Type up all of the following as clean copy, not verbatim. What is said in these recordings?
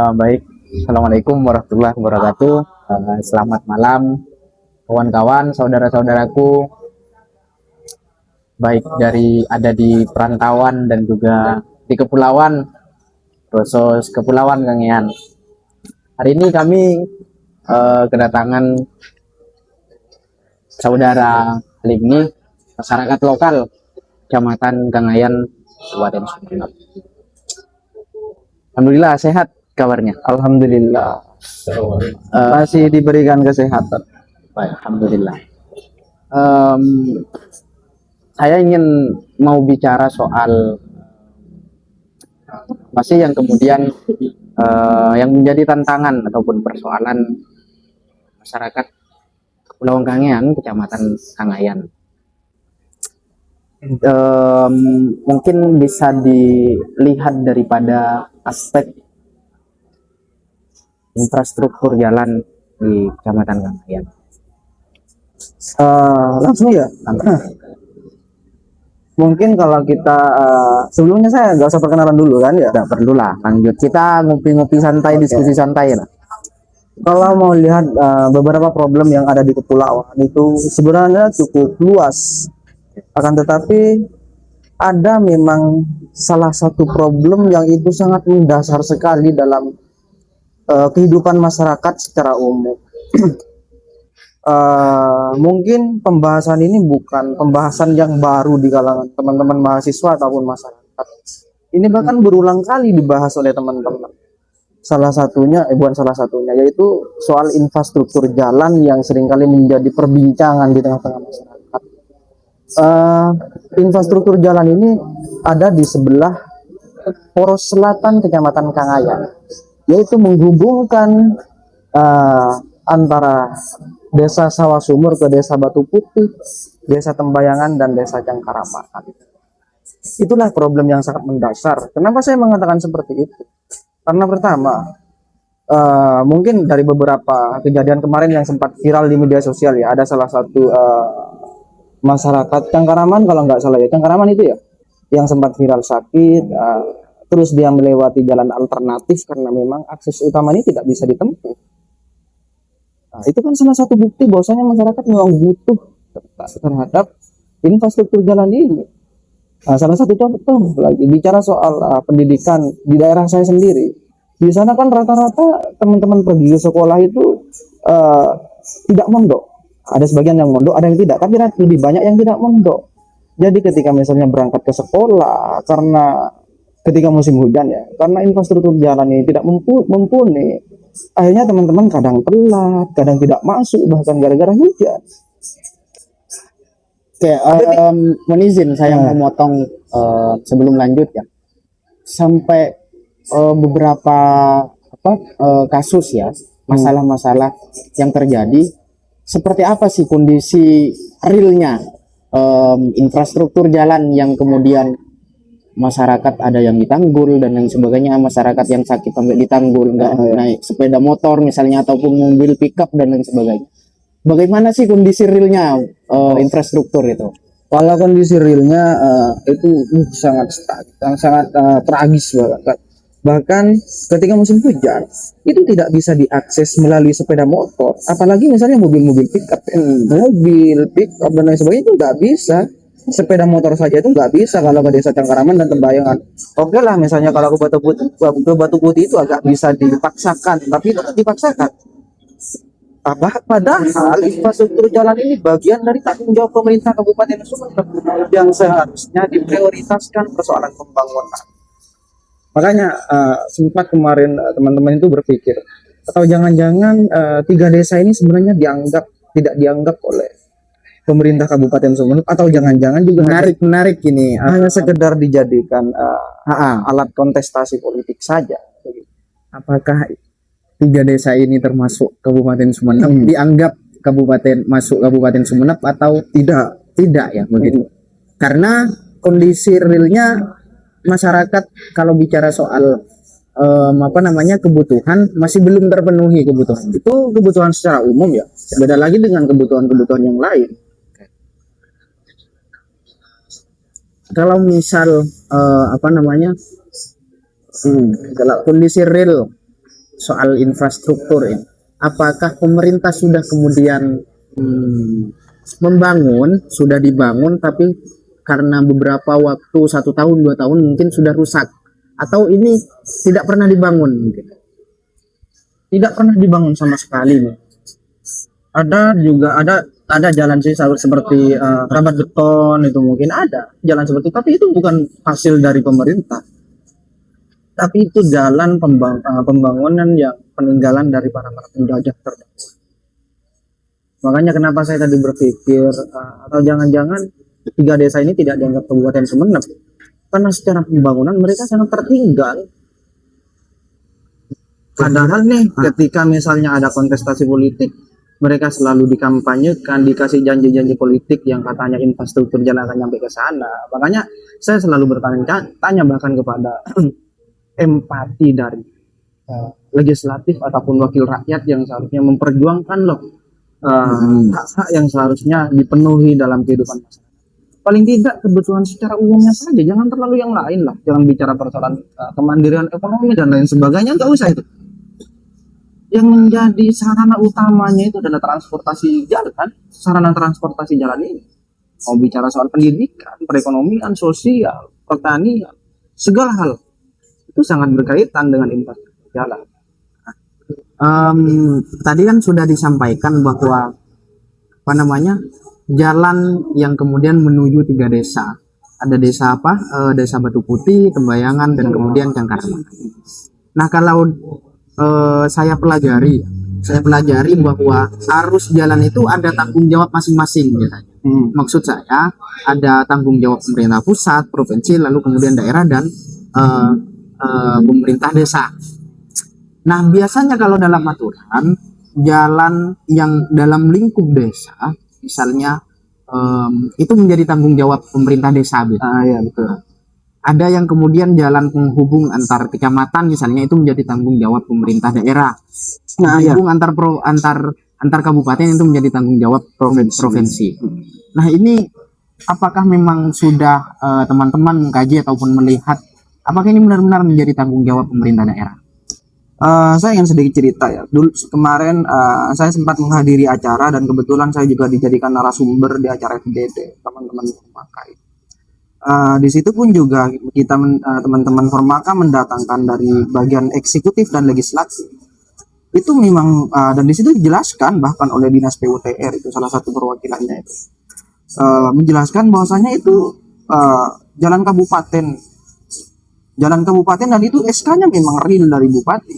Baik, Assalamualaikum warahmatullahi wabarakatuh. Selamat malam, kawan-kawan, saudara-saudaraku, baik dari ada di perantauan dan juga di kepulauan, khusus kepulauan Kang Ian. Hari ini kami kedatangan saudara Ligni, masyarakat lokal, Kecamatan Kangayan, Kabupaten Sumeneb. Alhamdulillah sehat kabarnya. Alhamdulillah Eh, masih diberikan kesehatan. Baik, alhamdulillah. Em, saya ingin mau bicara soal masih yang kemudian yang menjadi tantangan ataupun persoalan masyarakat Pulau Kangean, Kecamatan Kangayan. Mungkin bisa dilihat daripada aspek infrastruktur jalan di Kecamatan Kangayan. Langsung ya. Mungkin kalau kita sebelumnya saya nggak usah perkenalan dulu kan ya. Tidak perlulah, lanjut kita ngopi-ngopi santai, diskusi santai lah. Kalau mau lihat beberapa problem yang ada di kepulauan itu sebenarnya cukup luas. Akan tetapi ada memang salah satu problem yang itu sangat mendasar sekali dalam kehidupan masyarakat secara umum. Mungkin pembahasan ini bukan pembahasan yang baru di kalangan teman-teman mahasiswa ataupun masyarakat. Ini bahkan berulang kali dibahas oleh teman-teman. Salah satunya, bukan salah satunya, yaitu soal infrastruktur jalan yang seringkali menjadi perbincangan di tengah-tengah masyarakat. Infrastruktur jalan ini ada di sebelah poros selatan Kecamatan Kangayan, yaitu menghubungkan antara Desa Sawah Sumur ke Desa Batu Putih, Desa Tembayangan, dan Desa Cangkaramaan. Itulah problem yang sangat mendasar. Kenapa saya mengatakan seperti itu? Karena pertama, mungkin dari beberapa kejadian kemarin yang sempat viral di media sosial ya, ada salah satu masyarakat Cangkaraman, kalau nggak salah ya, Cangkaraman itu ya, yang sempat viral sakit, terus dia melewati jalan alternatif karena memang akses utama ini tidak bisa ditempuh. Nah, itu kan salah satu bukti bahwasanya masyarakat memang butuh terhadap infrastruktur jalan ini. Nah, salah satu contoh lagi bicara soal pendidikan di daerah saya sendiri. Di sana kan rata-rata teman-teman pergi ke sekolah itu tidak mondok. Ada sebagian yang mondok, ada yang tidak, tapi lebih banyak yang tidak mondok. Jadi ketika misalnya berangkat ke sekolah karena ketika musim hujan ya, karena infrastruktur jalan ini tidak mumpuni, akhirnya teman-teman kadang telat, kadang tidak masuk, bahkan gara-gara hujan. Oke, mohon izin saya memotong sebelum lanjut ya. Sampai beberapa kasus ya, masalah-masalah yang terjadi, seperti apa sih kondisi realnya infrastruktur jalan yang kemudian masyarakat ada yang ditanggul dan lain sebagainya, masyarakat yang sakit sampai ditanggul, nggak naik sepeda motor misalnya ataupun mobil pickup dan lain sebagainya. Bagaimana sih kondisi realnya infrastruktur itu? Kalau kondisi realnya itu sangat tragis banget. Bahkan ketika musim hujan itu tidak bisa diakses melalui sepeda motor, apalagi misalnya mobil-mobil pickup, mobil pickup dan lain sebagainya itu nggak bisa. Sepeda motor saja itu nggak bisa kalau ke Desa Cangkaraman dan Tembayangan. Oke lah, misalnya kalau ke Batu Putih itu agak bisa dipaksakan, tapi itu kan dipaksakan. Padahal infrastruktur jalan ini bagian dari tanggung jawab pemerintah Kabupaten Sumeneb yang seharusnya diprioritaskan persoalan pembangunan. Makanya sempat kemarin teman-teman itu berpikir, atau jangan-jangan 3 desa ini sebenarnya tidak dianggap oleh pemerintah Kabupaten Sumeneb, atau jangan-jangan juga Menarik ini. hanya sekedar dijadikan alat kontestasi politik saja. Apakah 3 desa ini termasuk Kabupaten Sumeneb, dianggap masuk Kabupaten Sumeneb atau tidak? Tidak ya begitu. Karena kondisi realnya masyarakat kalau bicara soal kebutuhan masih belum terpenuhi kebutuhan. Itu kebutuhan secara umum ya. Beda lagi dengan kebutuhan-kebutuhan yang lain. Kalau misal kalau kondisi real soal infrastruktur ini. Apakah pemerintah sudah kemudian membangun, sudah dibangun, tapi karena beberapa waktu 1 tahun 2 tahun mungkin sudah rusak, atau ini tidak pernah dibangun mungkin? Tidak pernah dibangun sama sekali nih. Ada jalan sih seperti kerabat beton itu mungkin ada jalan seperti, tapi itu bukan hasil dari pemerintah, tapi itu jalan pembangunan yang peninggalan dari para penjajah terdahulu. Makanya kenapa saya tadi berpikir atau jangan-jangan 3 desa ini tidak dianggap Kabupaten Sumeneb karena secara pembangunan mereka sangat tertinggal. Padahal nih ketika misalnya ada kontestasi politik, mereka selalu dikampanyekan, dikasih janji-janji politik yang katanya infrastruktur jalan akan nyampe ke sana. Makanya saya selalu bertanya bahkan kepada empati dari legislatif ataupun wakil rakyat yang seharusnya memperjuangkan loh hak-hak yang seharusnya dipenuhi dalam kehidupan masyarakat. Paling tidak kebutuhan secara umumnya saja, jangan terlalu yang lain lah, jangan bicara persoalan kemandirian ekonomi dan lain sebagainya, nggak usah itu. Yang menjadi sarana utamanya itu adalah transportasi jalan, sarana transportasi jalan ini. Mau bicara soal pendidikan, perekonomian, sosial, pertanian, segala hal itu sangat berkaitan dengan infrastruktur jalan. Tadi kan sudah disampaikan bahwa jalan yang kemudian menuju 3 desa. Ada desa Desa Batu Putih, Tembayangan, dan kemudian Cangkareng. Nah, kalau saya pelajari bahwa arus jalan itu ada tanggung jawab masing-masing biasanya. Maksud saya ada tanggung jawab pemerintah pusat, provinsi, lalu kemudian daerah dan pemerintah desa. Nah, biasanya kalau dalam aturan jalan yang dalam lingkup desa, misalnya itu menjadi tanggung jawab pemerintah desa. Ya betul. Ada yang kemudian jalan penghubung antar kecamatan, misalnya itu menjadi tanggung jawab pemerintah daerah. Penghubung antar kabupaten itu menjadi tanggung jawab provinsi. Nah, ini apakah memang sudah teman-teman mengkaji ataupun melihat apakah ini benar-benar menjadi tanggung jawab pemerintah daerah? Saya ingin sedikit cerita ya. Dulu kemarin saya sempat menghadiri acara dan kebetulan saya juga dijadikan narasumber di acara FGD teman-teman Formaka. Di situ pun juga kita teman-teman Formaka mendatangkan dari bagian eksekutif dan legislatif. Itu memang dan di situ dijelaskan bahkan oleh Dinas PUTR itu salah satu perwakilannya itu menjelaskan bahwasanya itu jalan kabupaten dan itu SK-nya memang real dari bupati.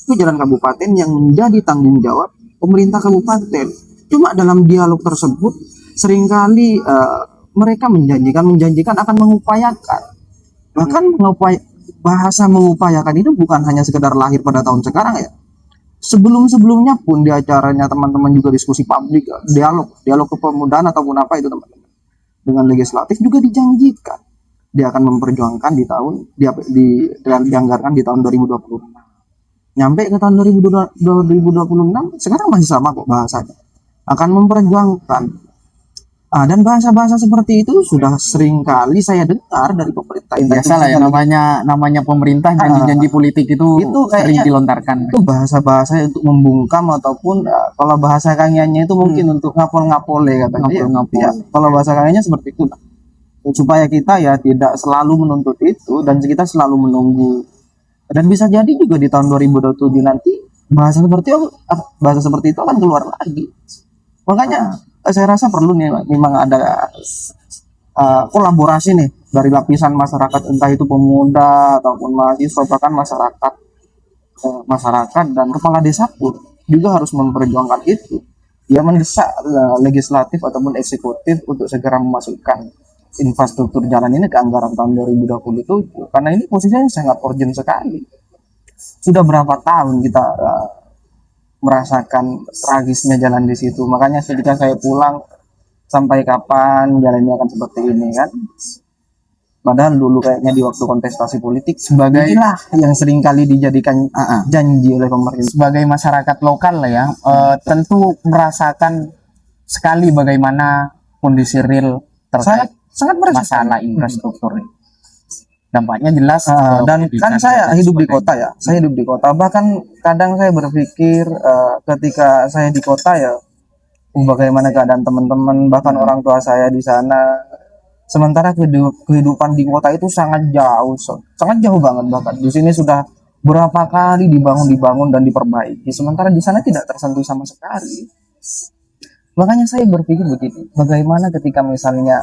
Itu jalan kabupaten yang menjadi tanggung jawab pemerintah kabupaten. Cuma dalam dialog tersebut seringkali mereka menjanjikan akan mengupayakan. Bahkan bahasa mengupayakan itu bukan hanya sekedar lahir pada tahun sekarang ya. Sebelum-sebelumnya pun di acaranya teman-teman juga diskusi publik, dialog kepemudaan ataupun apa itu teman-teman. Dengan legislatif juga dijanjikan dia akan memperjuangkan dianggarkan di tahun 2026. Nyampe ke tahun 2026 sekarang masih sama kok bahasanya. Akan memperjuangkan. Dan bahasa-bahasa seperti itu sudah sering kali saya dengar dari pemerintah. Biasalah ya, namanya pemerintah, janji-janji politik itu sering dilontarkan. Itu bahasa-bahasa untuk membungkam ataupun kalau bahasa kangennya itu mungkin untuk ngapol-ngapole katanya. Ya, kalau bahasa kangennya seperti itu. Supaya kita ya tidak selalu menuntut itu dan kita selalu menunggu. Dan bisa jadi juga di tahun 2027 nanti bahasa seperti itu akan keluar lagi. Makanya saya rasa perlu nih memang ada kolaborasi nih dari lapisan masyarakat, entah itu pemuda ataupun mahasiswa, bahkan masyarakat dan kepala desa pun juga harus memperjuangkan itu. Dia mendesak legislatif ataupun eksekutif untuk segera memasukkan infrastruktur jalan ini ke anggaran tahun 2027 karena ini posisinya sangat urgent sekali. Sudah berapa tahun kita merasakan tragisnya jalan di situ. Makanya ketika saya pulang, sampai kapan jalannya akan seperti ini kan? Padahal dulu kayaknya di waktu kontestasi politik sebagai inilah yang sering kali dijadikan janji oleh pemerintah. Sebagai masyarakat lokal lah ya, tentu merasakan sekali bagaimana kondisi real terkait Sangat masalah infrastruktur ini. dampaknya jelas. Dan kan saya hidup di kota ya, saya hidup di kota. Bahkan kadang saya berpikir ketika saya di kota ya, bagaimana keadaan teman-teman, bahkan orang tua saya di sana. Sementara kehidupan di kota itu sangat jauh, sangat jauh banget. Bahkan di sini sudah berapa kali dibangun dan diperbaiki. Sementara di sana tidak tersentuh sama sekali. Makanya saya berpikir begitu, bagaimana ketika misalnya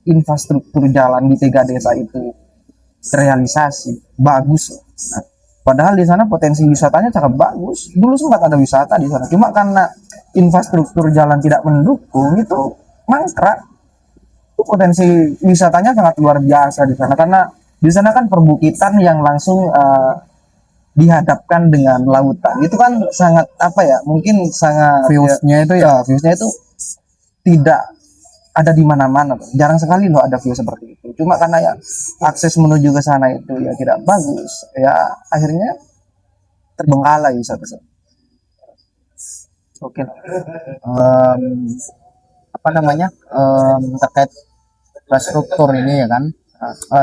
infrastruktur jalan di 3 desa itu terrealisasi bagus. Nah, padahal di sana potensi wisatanya sangat bagus. Dulu sempat ada wisata di sana, cuma karena infrastruktur jalan tidak mendukung itu mangkrak. Potensi wisatanya sangat luar biasa di sana, karena di sana kan perbukitan yang langsung dihadapkan dengan lautan. Itu kan sangat apa ya? Mungkin sangat viewsnya itu tidak ada di mana-mana. Jarang sekali loh ada view seperti itu. Cuma karena ya akses menuju ke sana itu ya tidak bagus, ya akhirnya terbengkalai wisata. Oke. Apa namanya, terkait infrastruktur ini ya kan,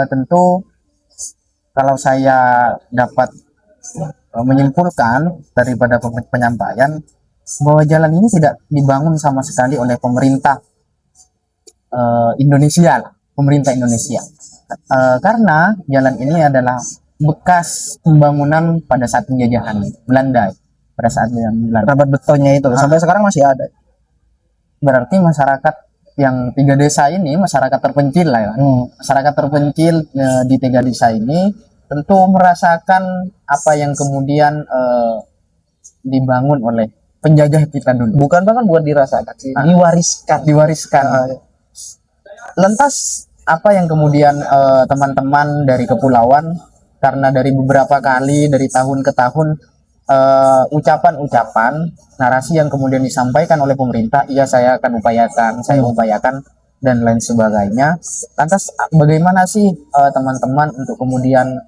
tentu kalau saya dapat menyimpulkan daripada penyampaian bahwa jalan ini tidak dibangun sama sekali oleh pemerintah Indonesia, karena jalan ini adalah bekas pembangunan pada saat penjajahan Belanda, Rabat betonnya itu sampai sekarang masih ada. Berarti masyarakat yang 3 desa ini masyarakat terpencil lah ya. Masyarakat terpencil di 3 desa ini tentu merasakan apa yang kemudian dibangun oleh penjajah kita dulu. Bukan dirasakan sih, diwariskan. Lantas apa yang kemudian teman-teman dari kepulauan, karena dari beberapa kali dari tahun ke tahun ucapan-ucapan narasi yang kemudian disampaikan oleh pemerintah, iya saya akan upayakan, saya upayakan dan lain sebagainya. Lantas bagaimana sih teman-teman untuk kemudian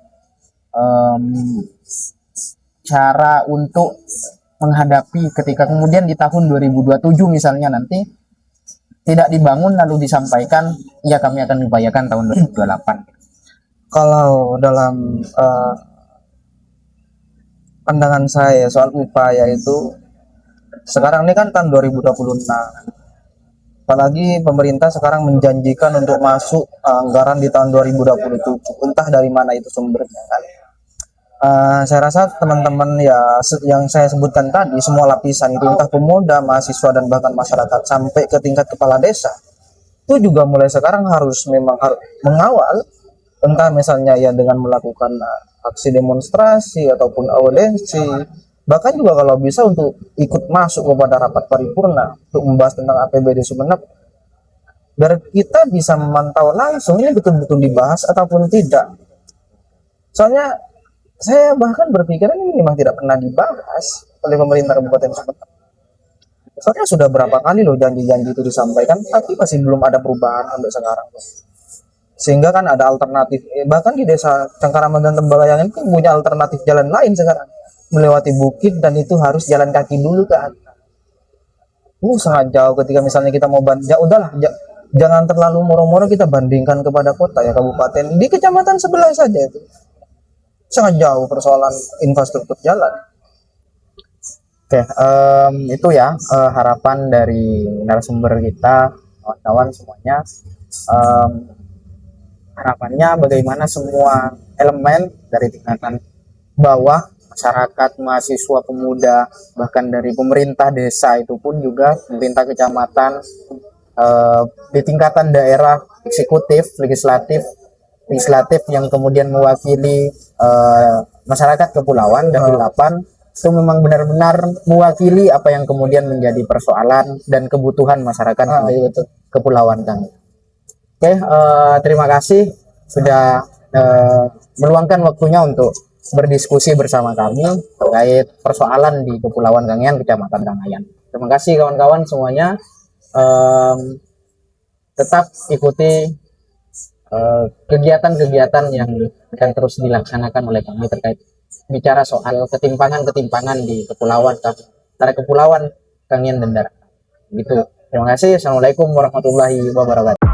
cara untuk menghadapi ketika kemudian di tahun 2027 misalnya nanti tidak dibangun lalu disampaikan ya kami akan upayakan tahun 2028. Kalau dalam pandangan saya soal upaya itu, sekarang ini kan tahun 2026, apalagi pemerintah sekarang menjanjikan untuk masuk anggaran di tahun 2027, entah dari mana itu sumbernya kan. Saya rasa teman-teman ya yang saya sebutkan tadi, semua lapisan itu, entah pemuda, mahasiswa dan bahkan masyarakat sampai ke tingkat kepala desa, itu juga mulai sekarang harus mengawal, entah misalnya ya dengan melakukan aksi demonstrasi ataupun audiensi, bahkan juga kalau bisa untuk ikut masuk kepada rapat paripurna untuk membahas tentang APBD Sumeneb, biar kita bisa memantau langsung ini betul-betul dibahas ataupun tidak. Soalnya saya bahkan berpikir ini memang tidak pernah dibahas oleh pemerintah Kabupaten Sumeneb. Soalnya sudah berapa kali loh janji-janji itu disampaikan, tapi masih belum ada perubahan sampai sekarang. Sehingga kan ada alternatif, bahkan di desa Cengkarama dan Tembalayang itu punya alternatif jalan lain sekarang, melewati bukit dan itu harus jalan kaki dulu ke atas. Sangat jauh ketika misalnya kita mau jangan terlalu moro-moro kita bandingkan kepada kota ya, kabupaten, di kecamatan sebelah saja itu sangat jauh persoalan infrastruktur jalan. Oke, itu ya harapan dari narasumber kita, kawan-kawan semuanya. Harapannya bagaimana semua elemen dari tingkatan bawah, masyarakat, mahasiswa, pemuda, bahkan dari pemerintah desa itu pun juga pemerintah kecamatan, di tingkatan daerah, eksekutif, legislatif yang kemudian mewakili masyarakat kepulauan dan 8 itu memang benar-benar mewakili apa yang kemudian menjadi persoalan dan kebutuhan masyarakat di kepulauan kami. Oke, terima kasih sudah meluangkan waktunya untuk berdiskusi bersama kami terkait persoalan di Kepulauan Kangean, Kecamatan Kangean. Terima kasih kawan-kawan semuanya. Tetap ikuti kegiatan-kegiatan yang akan terus dilaksanakan oleh kami terkait bicara soal ketimpangan-ketimpangan di kepulauan, antara Kepulauan Kangean dan Daratan. Gitu. Terima kasih. Assalamualaikum warahmatullahi wabarakatuh.